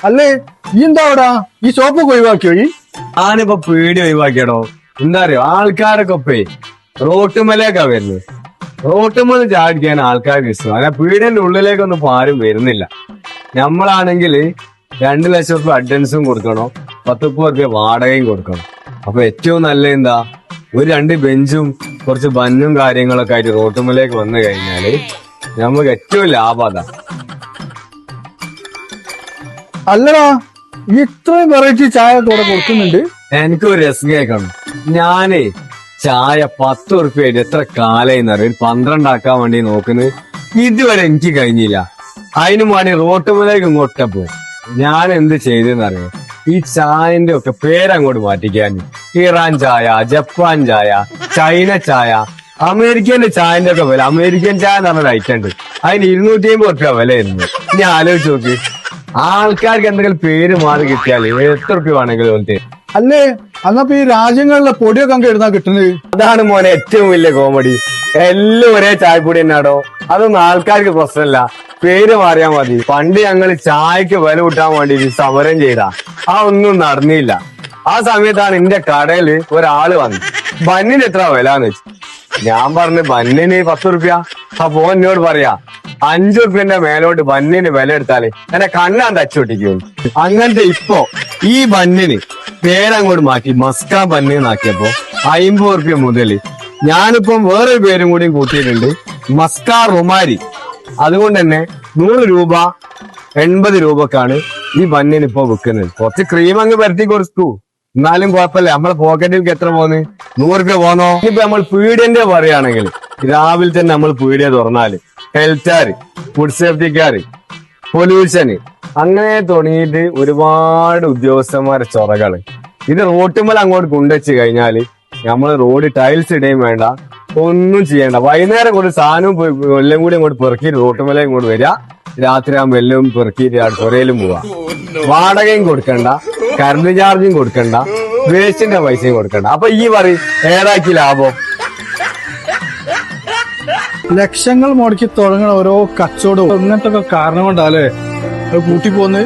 അല്ലേ ഈ എന്താ അവിടെ ഈ ഷോപ്പൊക്കെ ഒഴിവാക്കിയോ ഈ? ഞാനിപ്പോ പേടി ഒഴിവാക്കിയടോ. എന്താ അറിയോ, ആൾക്കാരൊക്കെ ഇപ്പേ റോട്ടുമലേക്കാ വരുന്നത്. റോട്ടുമല് ചാടിക്കാൻ ആൾക്കാർക്ക് ഇഷ്ടം. അല്ല, പീടിയന്റെ ഉള്ളിലേക്കൊന്നും ഇപ്പൊ ആരും വരുന്നില്ല. നമ്മളാണെങ്കിൽ 2 ലക്ഷം രൂപ അഡ്വാൻസും കൊടുക്കണം, 10 രൂപ വാടകയും കൊടുക്കണം. അപ്പൊ ഏറ്റവും നല്ല എന്താ, ഒരു 2 ബെഞ്ചും കുറച്ച് ബന്നും കാര്യങ്ങളൊക്കെ ആയിട്ട് റോട്ടുമലേക്ക് വന്നു കഴിഞ്ഞാല് നമുക്ക് ഏറ്റവും ലാഭം അതാ. അല്ലടാ, ഈ ഇത്രയും വെറൈറ്റി ചായ കൂടെ കൊടുക്കുന്നുണ്ട്. എനിക്കൊരു രസം കേൾക്കണം. ഞാനേ ചായ 10 ഉറുപ്പ്യായിട്ട് എത്ര കാലായിന്നറിയോ ഒരു 12 ആക്കാൻ വേണ്ടി നോക്കുന്നത്. ഇതുവരെ എനിക്ക് കഴിഞ്ഞില്ല. അതിനു വേണ്ടി റോട്ടുമലേക്ക് ഇങ്ങോട്ടപ്പോ ഞാൻ എന്ത് ചെയ്തെന്നറിയോ, ഈ ചായന്റെ ഒക്കെ പേരങ്ങോട്ട് മാറ്റിക്കാൻ. ഇറാൻ ചായ, ജപ്പാൻ ചായ, ചൈന ചായ, അമേരിക്കന്റെ ചായന്റെ ഒക്കെ വില. അമേരിക്കൻ ചായ എന്ന് പറഞ്ഞ ഐറ്റം ഉണ്ട്, അതിന് 250 ഉറുപ്പ്യ വിലയായിരുന്നു. ഞാൻ ആലോചിച്ച് നോക്ക്, ആൾക്കാർക്ക് എന്തെങ്കിലും പേര് മാറി കിട്ടിയാൽ എത്ര ഉറുപ്പ്യ വേണമെങ്കിലും ഓൽക്ക്. അല്ലേ അന്നപ്പോ ഈ രാജ്യങ്ങളിലെ പൊടിയൊക്കെ അങ്ങ് എഴുതാൻ കിട്ടുന്നത്. അതാണ് മോനെ ഏറ്റവും വലിയ കോമഡി. എല്ലാം ഒരേ ചായപ്പൊടി തന്നെയാടോ. അതൊന്നും ആൾക്കാർക്ക് പ്രശ്നമല്ല, പേര് മാറിയാ മതി. പണ്ട് ഞങ്ങൾ ചായക്ക് വില കൂട്ടാൻ വേണ്ടി സമരം ചെയ്താ ആ ഒന്നും നടന്നില്ല. ആ സമയത്താണ് എന്റെ കടയില് ഒരാള് വന്നു, ബന്നിന് എത്ര വിലാന്ന് വെച്ചു. ഞാൻ പറഞ്ഞു ബന്നിന് 10 ഉറുപ്പ്യ. അപ്പൊ എന്നോട് പറയാ 5 ഉറുപ്പ്യന്റെ മേലോട്ട് ബന്നിന് വില എടുത്താല് എന്നെ കണ്ണാൻ തച്ചൊട്ടിക്കും. അങ്ങനത്തെ ഇപ്പൊ ഈ ബന്നിന് പേരങ്ങോട്ട് മാറ്റി മസ്കാ ബന്നിന്നാക്കിയപ്പോ 50 ഉറുപ്പ്യ മുതല് ഞാനിപ്പം വേറൊരു പേരും കൂടിയും കൂട്ടിയിട്ടുണ്ട്, മസ്കാ റുമാരി. അതുകൊണ്ട് തന്നെ 100 രൂപ 80 രൂപക്കാണ് ഈ ബന്നിന് ഇപ്പൊ വിൽക്കുന്നത്. കുറച്ച് ക്രീം അങ്ങ് പരത്തി കൊടുത്തു, എന്നാലും കുഴപ്പമില്ല. നമ്മളെ പോക്കറ്റിലേക്ക് എത്ര പോന്ന്, 100 രൂപ പോന്നോ. ഇനിയിപ്പോ നമ്മൾ പീഡിയന്റെ പറയുകയാണെങ്കിൽ രാവിലെ തന്നെ നമ്മൾ പീഡിയ തുറന്നാല് ഹെൽത്താര്, ഫുഡ് സേഫ്റ്റിക്കാര്, പൊല്യൂഷന്, അങ്ങനെ തുടങ്ങിയിട്ട് ഒരുപാട് ഉദ്യോഗസ്ഥന്മാരെ ചൊറകള്. ഇത് റോട്ടുമ്മൽ അങ്ങോട്ട് കൊണ്ടുവച്ച് കഴിഞ്ഞാല് നമ്മൾ റോഡ് ടൈൽസ് ഇടുകയും വേണ്ട, ഒന്നും ചെയ്യണ്ട. വൈകുന്നേരം കൊണ്ട് സാധനവും എല്ലാം കൂടി അങ്ങോട്ട് പെറുക്കി റോട്ടുമല ഇങ്ങോട്ട് വരിക, രാത്രി ആകുമ്പോൾ എല്ലാം പെറുക്കിയിട്ട് പുരയിലും പോവാ. വാടകയും കൊടുക്കണ്ട, കറണ്ട് ചാർജും കൊടുക്കണ്ട, വേസ്റ്റിന്റെ പൈസയും കൊടുക്കണ്ട. അപ്പൊ ഈ പറയും ഏതാക്കി ലാഭം? ലക്ഷങ്ങൾ മുടക്കി തുടങ്ങണ ഓരോ കച്ചവടവും ഇങ്ങനത്തെ ഒക്കെ കാരണം കൊണ്ടല്ലേ കൂട്ടി പോന്ന്.